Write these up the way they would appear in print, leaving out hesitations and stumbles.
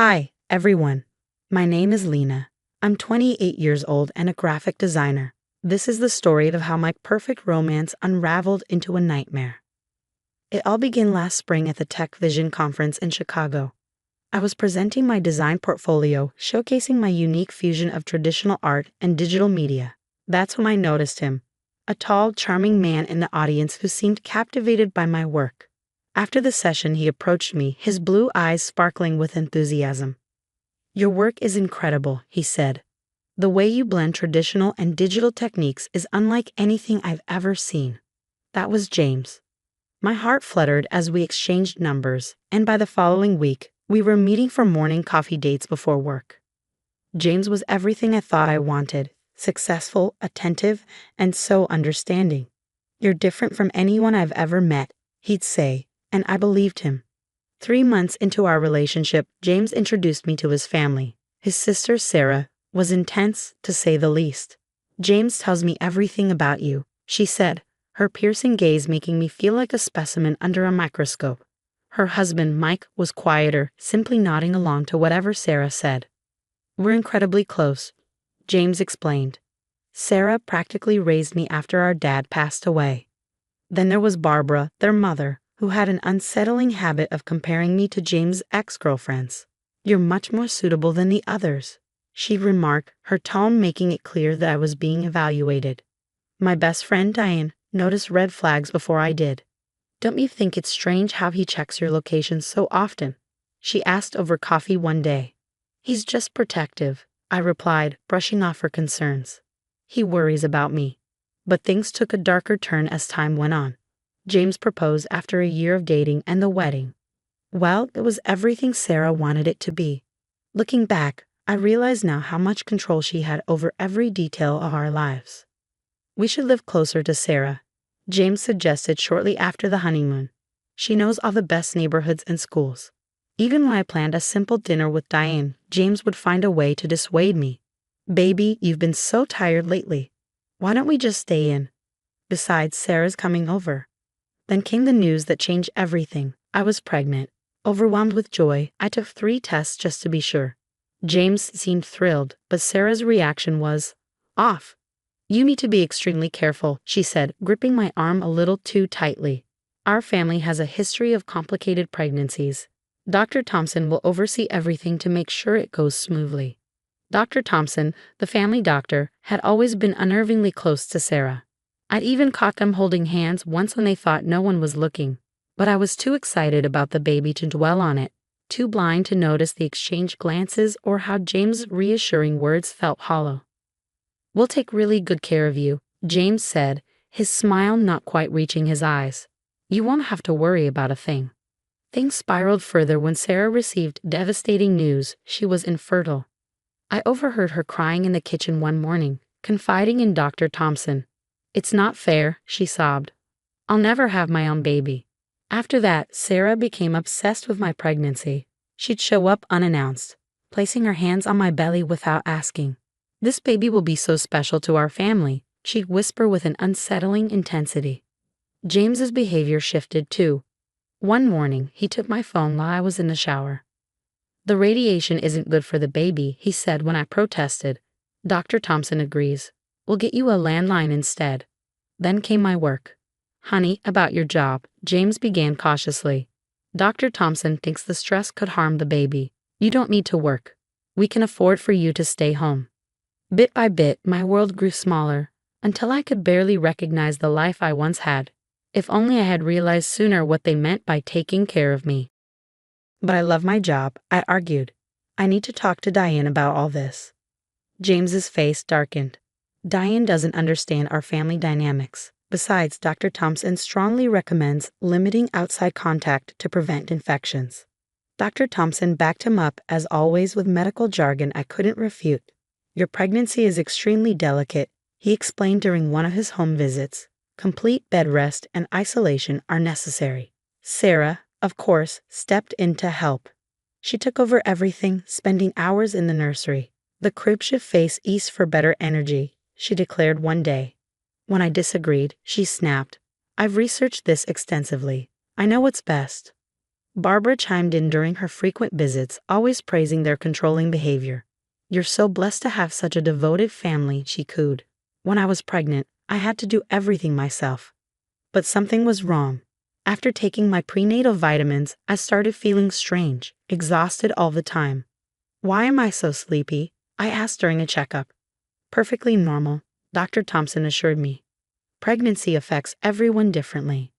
Hi, everyone. My name is Lena. I'm 28 years old and a graphic designer. This is the story of how my perfect romance unraveled into a nightmare. It all began last spring at the Tech Vision conference in Chicago. I was presenting my design portfolio, showcasing my unique fusion of traditional art and digital media. That's when I noticed him, a tall, charming man in the audience who seemed captivated by my work. After the session, he approached me, his blue eyes sparkling with enthusiasm. "Your work is incredible," he said. "The way you blend traditional and digital techniques is unlike anything I've ever seen." That was James. My heart fluttered as we exchanged numbers, and by the following week, we were meeting for morning coffee dates before work. James was everything I thought I wanted: successful, attentive, and so understanding. "You're different from anyone I've ever met," he'd say, and I believed him. 3 months into our relationship, James introduced me to his family. His sister, Sarah, was intense, to say the least. "James tells me everything about you," she said, her piercing gaze making me feel like a specimen under a microscope. Her husband, Mike, was quieter, simply nodding along to whatever Sarah said. "We're incredibly close," James explained. "Sarah practically raised me after our dad passed away." Then there was Barbara, their mother, who had an unsettling habit of comparing me to James' ex-girlfriends. "You're much more suitable than the others," she'd remark, her tone making it clear that I was being evaluated. My best friend, Diane, noticed red flags before I did. "Don't you think it's strange how he checks your location so often?" she asked over coffee one day. "He's just protective," I replied, brushing off her concerns. "He worries about me." But things took a darker turn as time went on. James proposed after a year of dating, and the wedding, well, it was everything Sarah wanted it to be. Looking back, I realize now how much control she had over every detail of our lives. "We should live closer to Sarah," James suggested shortly after the honeymoon. "She knows all the best neighborhoods and schools." Even when I planned a simple dinner with Diane, James would find a way to dissuade me. "Baby, you've been so tired lately. Why don't we just stay in? Besides, Sarah's coming over." Then came the news that changed everything. I was pregnant. Overwhelmed with joy, I took 3 tests just to be sure. James seemed thrilled, but Sarah's reaction was off. "You need to be extremely careful," she said, gripping my arm a little too tightly. "Our family has a history of complicated pregnancies. Dr. Thompson will oversee everything to make sure it goes smoothly." Dr. Thompson, the family doctor, had always been unnervingly close to Sarah. I'd even caught them holding hands once when they thought no one was looking. But I was too excited about the baby to dwell on it, too blind to notice the exchanged glances or how James' reassuring words felt hollow. "We'll take really good care of you," James said, his smile not quite reaching his eyes. "You won't have to worry about a thing." Things spiraled further when Sarah received devastating news: she was infertile. I overheard her crying in the kitchen one morning, confiding in Dr. Thompson. "It's not fair," she sobbed. "I'll never have my own baby." After that, Sarah became obsessed with my pregnancy. She'd show up unannounced, placing her hands on my belly without asking. "This baby will be so special to our family," she'd whisper with an unsettling intensity. James's behavior shifted too. One morning, he took my phone while I was in the shower. "The radiation isn't good for the baby," he said when I protested. "Dr. Thompson agrees. We'll get you a landline instead." Then came my work. "Honey, about your job," James began cautiously. "Dr. Thompson thinks the stress could harm the baby. You don't need to work. We can afford for you to stay home." Bit by bit, my world grew smaller, until I could barely recognize the life I once had. If only I had realized sooner what they meant by taking care of me. "But I love my job," I argued. "I need to talk to Diane about all this." James's face darkened. "Diane doesn't understand our family dynamics. Besides, Dr. Thompson strongly recommends limiting outside contact to prevent infections." Dr. Thompson backed him up, as always, with medical jargon I couldn't refute. "Your pregnancy is extremely delicate," he explained during one of his home visits. "Complete bed rest and isolation are necessary." Sarah, of course, stepped in to help. She took over everything, spending hours in the nursery. "The crib should face east for better energy," she declared one day. When I disagreed, she snapped, "I've researched this extensively. I know what's best." Barbara chimed in during her frequent visits, always praising their controlling behavior. "You're so blessed to have such a devoted family," she cooed. "When I was pregnant, I had to do everything myself. But something was wrong. After taking my prenatal vitamins, I started feeling strange, exhausted all the time. Why am I so sleepy?" I asked during a checkup. "Perfectly normal," Dr. Thompson assured me. "Pregnancy affects everyone differently."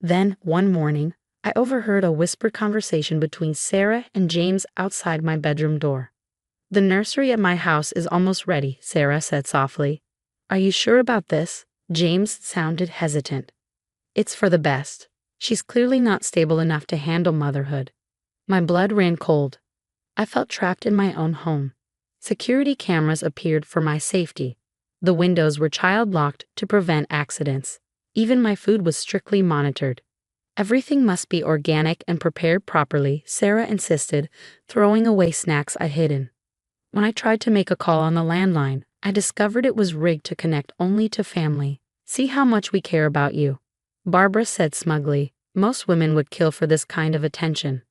Then, one morning, I overheard a whispered conversation between Sarah and James outside my bedroom door. "The nursery at my house is almost ready," Sarah said softly. "Are you sure about this?" James sounded hesitant. "It's for the best. She's clearly not stable enough to handle motherhood." My blood ran cold. I felt trapped in my own home. Security cameras appeared for my safety. The windows were child-locked to prevent accidents. Even my food was strictly monitored. "Everything must be organic and prepared properly," Sarah insisted, throwing away snacks I'd hidden. When I tried to make a call on the landline, I discovered it was rigged to connect only to family. "See how much we care about you," Barbara said smugly. Most women would kill for this kind of attention.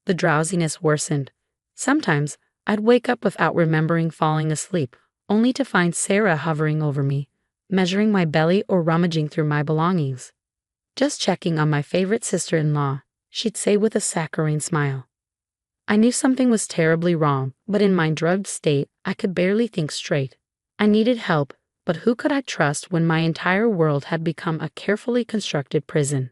The drowsiness worsened. Sometimes, I'd wake up without remembering falling asleep, only to find Sarah hovering over me, measuring my belly or rummaging through my belongings. "Just checking on my favorite sister-in-law," she'd say with a saccharine smile. I knew something was terribly wrong, but in my drugged state, I could barely think straight. I needed help, but who could I trust when my entire world had become a carefully constructed prison?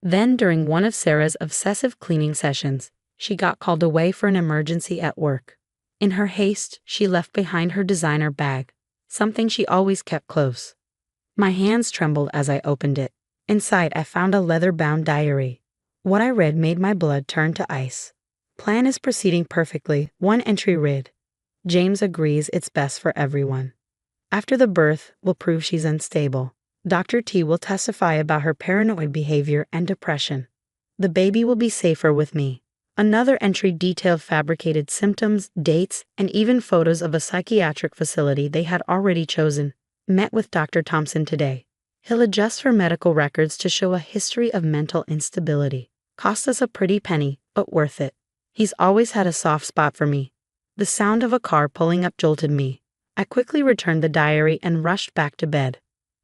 Then, during one of Sarah's obsessive cleaning sessions, she got called away for an emergency at work. In her haste, she left behind her designer bag, something she always kept close. My hands trembled as I opened it. Inside, I found a leather-bound diary. What I read made my blood turn to ice. "Plan is proceeding perfectly," one entry read. "James agrees it's best for everyone. After the birth, we'll prove she's unstable. Dr. T will testify about her paranoid behavior and depression. The baby will be safer with me." Another entry detailed fabricated symptoms, dates, and even photos of a psychiatric facility they had already chosen. "Met with Dr. Thompson today. He'll adjust her medical records to show a history of mental instability. Cost us a pretty penny, but worth it. He's always had a soft spot for me." The sound of a car pulling up jolted me. I quickly returned the diary and rushed back to bed.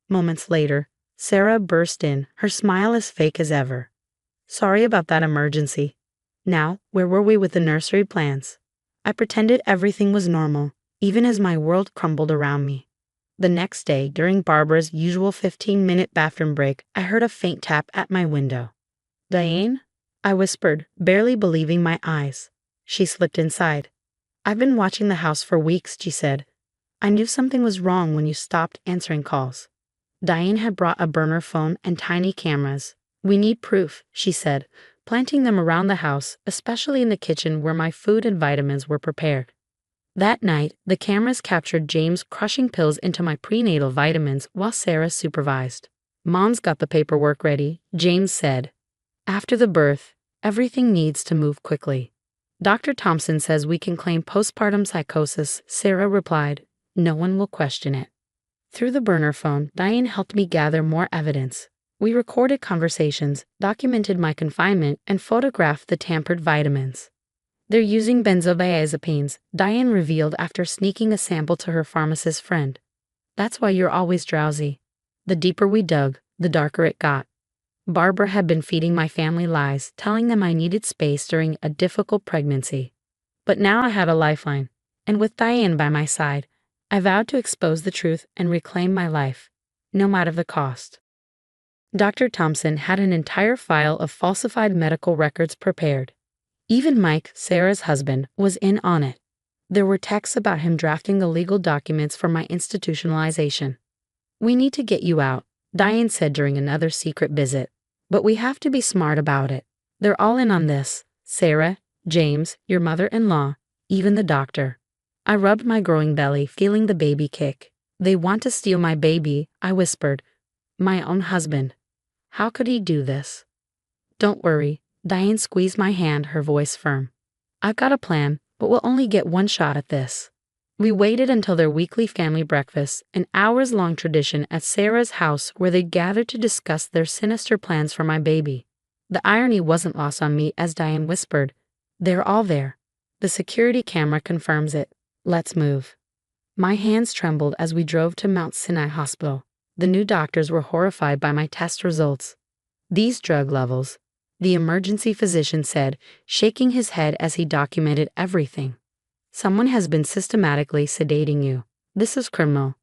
Moments later, Sarah burst in, her smile as fake as ever. "Sorry about that emergency. Now, where were we with the nursery plans?" I pretended everything was normal, even as my world crumbled around me. The next day, during Barbara's usual 15-minute bathroom break, I heard a faint tap at my window. "Diane?" I whispered, barely believing my eyes. She slipped inside. "I've been watching the house for weeks," she said. "I knew something was wrong when you stopped answering calls." Diane had brought a burner phone and tiny cameras. "We need proof," she said, planting them around the house, especially in the kitchen where my food and vitamins were prepared. That night, the cameras captured James crushing pills into my prenatal vitamins while Sarah supervised. "Mom's got the paperwork ready," James said. "After the birth, everything needs to move quickly. Dr. Thompson says we can claim postpartum psychosis," Sarah replied. "No one will question it." Through the burner phone, Diane helped me gather more evidence. We recorded conversations, documented my confinement, and photographed the tampered vitamins. "They're using benzodiazepines," Diane revealed after sneaking a sample to her pharmacist friend. "That's why you're always drowsy." The deeper we dug, the darker it got. Barbara had been feeding my family lies, telling them I needed space during a difficult pregnancy. But now I had a lifeline, and with Diane by my side, I vowed to expose the truth and reclaim my life, no matter the cost. Dr. Thompson had an entire file of falsified medical records prepared. Even Mike, Sarah's husband, was in on it. There were texts about him drafting the legal documents for my institutionalization. "We need to get you out," Diane said during another secret visit. "But we have to be smart about it. They're all in on this. Sarah, James, your mother-in-law, even the doctor." I rubbed my growing belly, feeling the baby kick. "They want to steal my baby," I whispered. "My own husband. How could he do this?" "Don't worry." Diane squeezed my hand, her voice firm. "I've got a plan, but we'll only get one shot at this." We waited until their weekly family breakfast, an hours-long tradition at Sarah's house where they gathered to discuss their sinister plans for my baby. The irony wasn't lost on me as Diane whispered, "They're all there. The security camera confirms it. Let's move." My hands trembled as we drove to Mount Sinai Hospital. The new doctors were horrified by my test results. "These drug levels," the emergency physician said, shaking his head as he documented everything. "Someone has been systematically sedating you. This is criminal."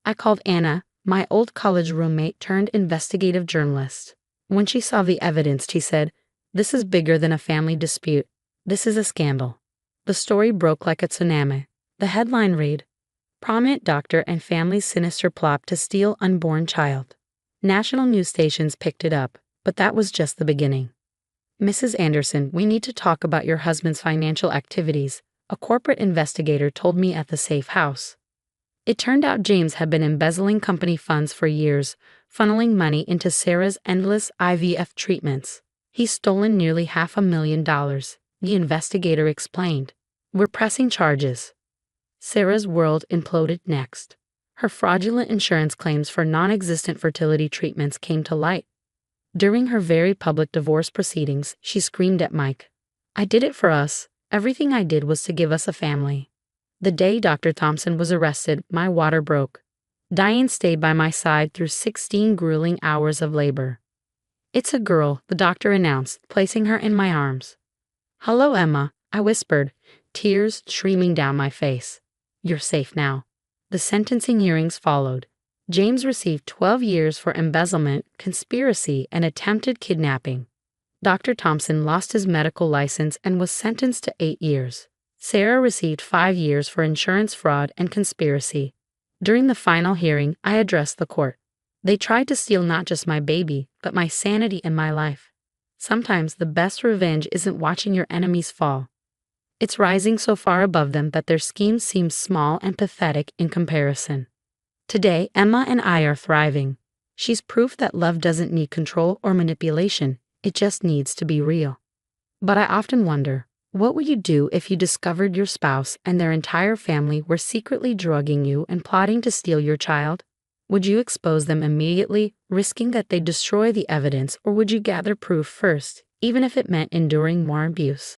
I called Anna, my old college roommate turned investigative journalist. When she saw the evidence, she said, "This is bigger than a family dispute. This is a scandal." The story broke like a tsunami. The headline read, "Prominent Doctor and Family's Sinister Plot to Steal Unborn Child." National news stations picked it up, but that was just the beginning. "Mrs. Anderson, we need to talk about your husband's financial activities," a corporate investigator told me at the safe house. It turned out James had been embezzling company funds for years, funneling money into Sarah's endless IVF treatments. He's stolen nearly $500,000, the investigator explained. "We're pressing charges." Sarah's world imploded next. Her fraudulent insurance claims for non-existent fertility treatments came to light. During her very public divorce proceedings, she screamed at Mike, "I did it for us. Everything I did was to give us a family." The day Dr. Thompson was arrested, my water broke. Diane stayed by my side through 16 grueling hours of labor. "It's a girl," the doctor announced, placing her in my arms. "Hello, Emma," I whispered, tears streaming down my face. "You're safe now." The sentencing hearings followed. James received 12 years for embezzlement, conspiracy, and attempted kidnapping. Dr. Thompson lost his medical license and was sentenced to 8 years. Sarah received 5 years for insurance fraud and conspiracy. During the final hearing, I addressed the court. "They tried to steal not just my baby, but my sanity and my life. Sometimes the best revenge isn't watching your enemies fall. It's rising so far above them that their schemes seem small and pathetic in comparison." Today, Emma and I are thriving. She's proof that love doesn't need control or manipulation, it just needs to be real. But I often wonder, what would you do if you discovered your spouse and their entire family were secretly drugging you and plotting to steal your child? Would you expose them immediately, risking that they destroy the evidence, or would you gather proof first, even if it meant enduring more abuse?